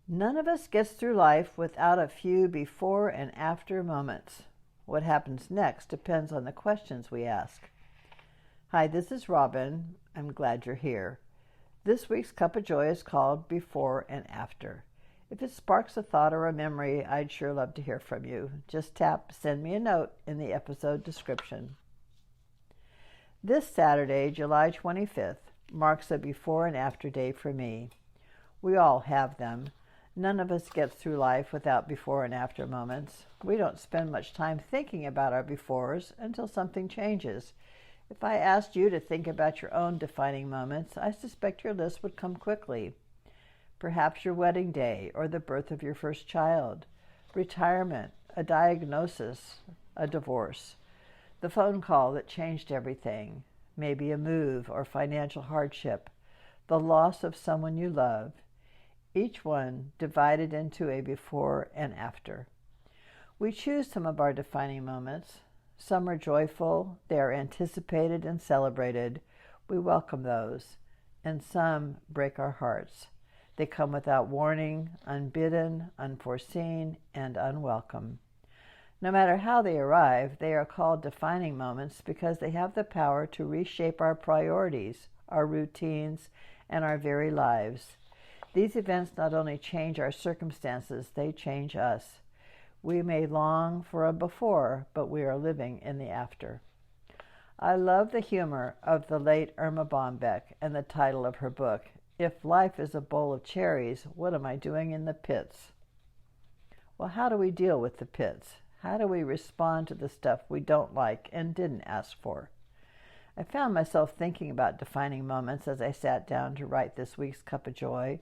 None of us gets through life without a few before and after moments. What happens next depends on the questions we ask. Hi, this is Robyn. I'm glad you're here. This week's Cuppa Joy is called Before and After. If it sparks a thought or a memory, I'd sure love to hear from you. Just tap Send Me a Note in the episode description. This Saturday, July 25th, marks a before and after day for me. We all have them. None of us gets through life without before and after moments. We don't spend much time thinking about our befores until something changes. If I asked you to think about your own defining moments, I suspect your list would come quickly. Perhaps your wedding day or the birth of your first child, retirement, a diagnosis, a divorce, the phone call that changed everything, maybe a move or financial hardship, the loss of someone you love. Each one divided into a before and after. We choose some of our defining moments. Some are joyful, they are anticipated and celebrated. We welcome those. And some break our hearts. They come without warning, unbidden, unforeseen, and unwelcome. No matter how they arrive, they are called defining moments because they have the power to reshape our priorities, our routines, and our very lives. These events not only change our circumstances, they change us. We may long for a before, but we are living in the after. I love the humor of the late Irma Bombeck and the title of her book, If Life is a Bowl of Cherries, What Am I Doing in the Pits? Well, how do we deal with the pits? How do we respond to the stuff we don't like and didn't ask for? I found myself thinking about defining moments as I sat down to write this week's Cup of Joy.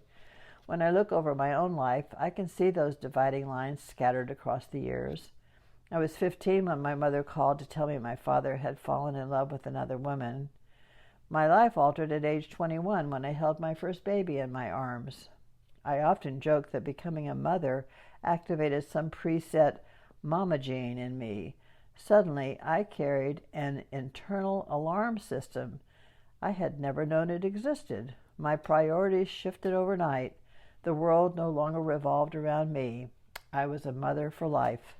When I look over my own life, I can see those dividing lines scattered across the years. I was 15 when my mother called to tell me my father had fallen in love with another woman. My life altered at age 21 when I held my first baby in my arms. I often joke that becoming a mother activated some preset mama gene in me. Suddenly, I carried an internal alarm system. I had never known it existed. My priorities shifted overnight. The world no longer revolved around me. I was a mother for life.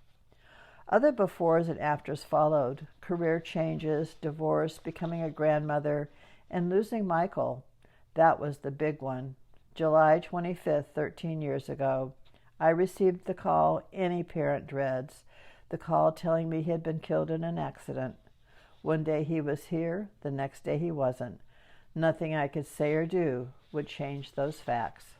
Other befores and afters followed: career changes, divorce, becoming a grandmother, and losing Michael. That was the big one. July 25th, 13 years ago, I received the call any parent dreads, the call telling me he had been killed in an accident. One day he was here, the next day he wasn't. Nothing I could say or do would change those facts.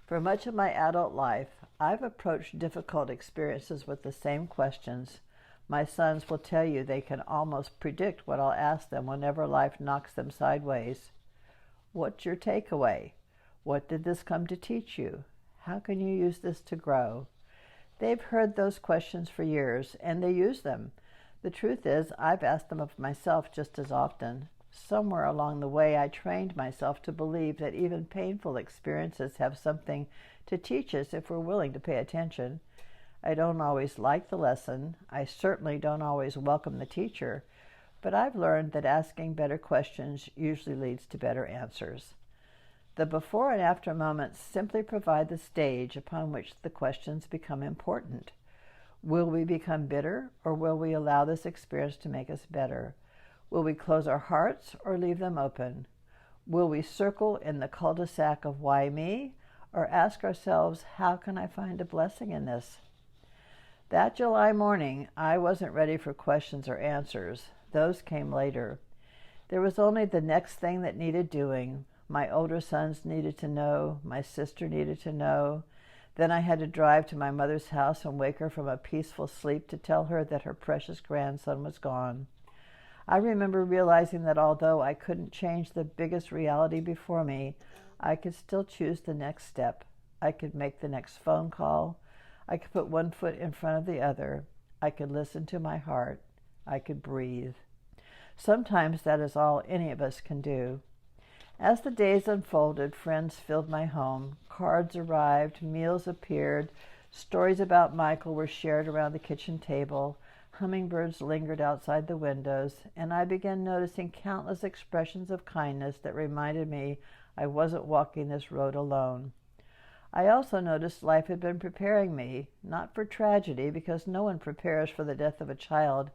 For much of my adult life, I've approached difficult experiences with the same questions. My sons will tell you they can almost predict what I'll ask them whenever life knocks them sideways. What's your takeaway? What did this come to teach you? How can you use this to grow? They've heard those questions for years, and they use them. The truth is, I've asked them of myself just as often. Somewhere along the way, I trained myself to believe that even painful experiences have something to teach us if we're willing to pay attention. I don't always like the lesson. I certainly don't always welcome the teacher. But I've learned that asking better questions usually leads to better answers. The before and after moments simply provide the stage upon which the questions become important. Will we become bitter, or will we allow this experience to make us better? Will we close our hearts or leave them open? Will we circle in the cul-de-sac of why me, or ask ourselves, how can I find a blessing in this? That July morning, I wasn't ready for questions or answers. Those came later. There was only the next thing that needed doing. My older sons needed to know. My sister needed to know. Then I had to drive to my mother's house and wake her from a peaceful sleep to tell her that her precious grandson was gone. I remember realizing that although I couldn't change the biggest reality before me, I could still choose the next step. I could make the next phone call. I could put one foot in front of the other. I could listen to my heart. I could breathe. Sometimes that is all any of us can do. As the days unfolded, friends filled my home. Cards arrived, meals appeared, stories about Michael were shared around the kitchen table. Hummingbirds lingered outside the windows, and I began noticing countless expressions of kindness that reminded me I wasn't walking this road alone. I also noticed life had been preparing me, not for tragedy, because no one prepares for the death of a child,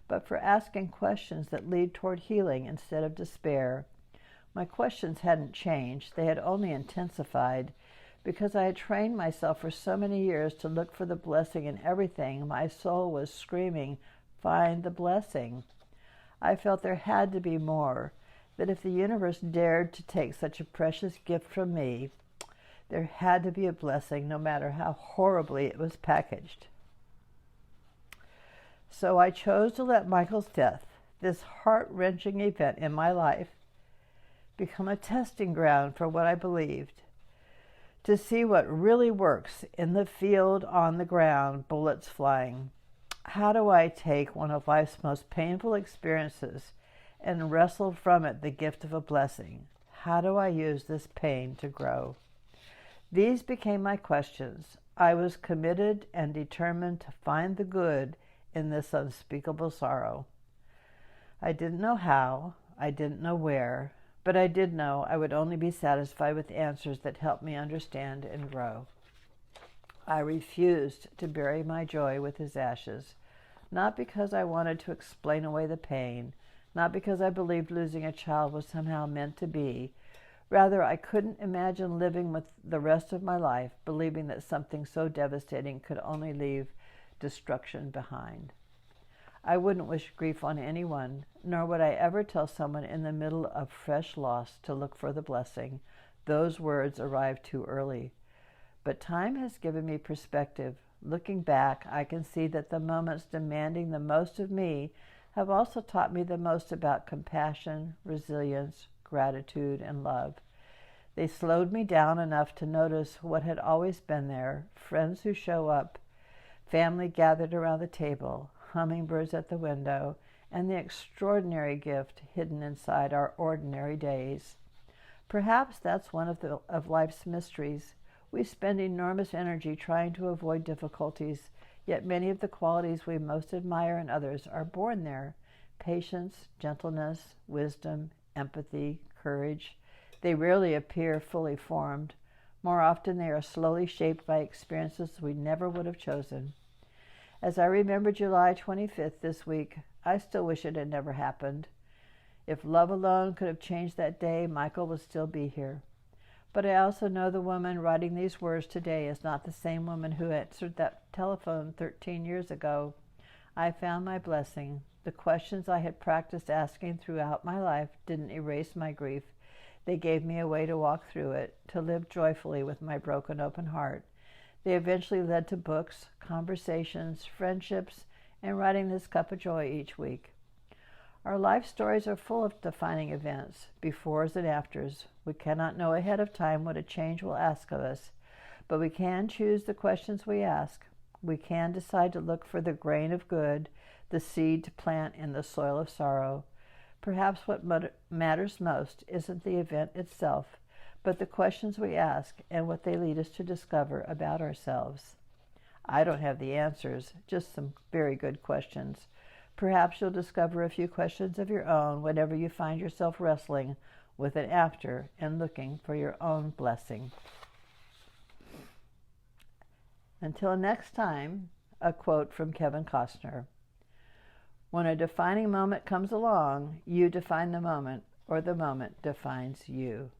but for asking questions that lead toward healing instead of despair. My questions hadn't changed, they had only intensified. Because I had trained myself for so many years to look for the blessing in everything, my soul was screaming, "Find the blessing." I felt there had to be more, that if the universe dared to take such a precious gift from me, there had to be a blessing, no matter how horribly it was packaged. So I chose to let Michael's death, this heart-wrenching event in my life, become a testing ground for what I believed. To see what really works in the field, on the ground, bullets flying. How do I take one of life's most painful experiences and wrestle from it the gift of a blessing? How do I use this pain to grow? These became my questions. I was committed and determined to find the good in this unspeakable sorrow. I didn't know how, I didn't know where, but I did know I would only be satisfied with answers that helped me understand and grow. I refused to bury my joy with his ashes, not because I wanted to explain away the pain, not because I believed losing a child was somehow meant to be. Rather, I couldn't imagine living with the rest of my life believing that something so devastating could only leave destruction behind. I wouldn't wish grief on anyone, nor would I ever tell someone in the middle of fresh loss to look for the blessing. Those words arrived too early. But time has given me perspective. Looking back, I can see that the moments demanding the most of me have also taught me the most about compassion, resilience, gratitude, and love. They slowed me down enough to notice what had always been there: friends who show up, family gathered around the table, hummingbirds at the window, and the extraordinary gift hidden inside our ordinary days. Perhaps that's one of life's mysteries. We spend enormous energy trying to avoid difficulties, yet many of the qualities we most admire in others are born there: patience, gentleness, wisdom, empathy, courage. They rarely appear fully formed. More often they are slowly shaped by experiences we never would have chosen. As I remember July 25th this week, I still wish it had never happened. If love alone could have changed that day, Michael would still be here. But I also know the woman writing these words today is not the same woman who answered that telephone 13 years ago. I found my blessing. The questions I had practiced asking throughout my life didn't erase my grief. They gave me a way to walk through it, to live joyfully with my broken, open heart. They eventually led to books, conversations, friendships, and writing this Cuppa Joy each week. Our life stories are full of defining events, befores and afters. We cannot know ahead of time what a change will ask of us, but we can choose the questions we ask. We can decide to look for the grain of good, the seed to plant in the soil of sorrow. Perhaps what matters most isn't the event itself, but the questions we ask and what they lead us to discover about ourselves. I don't have the answers, just some very good questions. Perhaps you'll discover a few questions of your own whenever you find yourself wrestling with an after and looking for your own blessing. Until next time, a quote from Kevin Costner. When a defining moment comes along, you define the moment, or the moment defines you.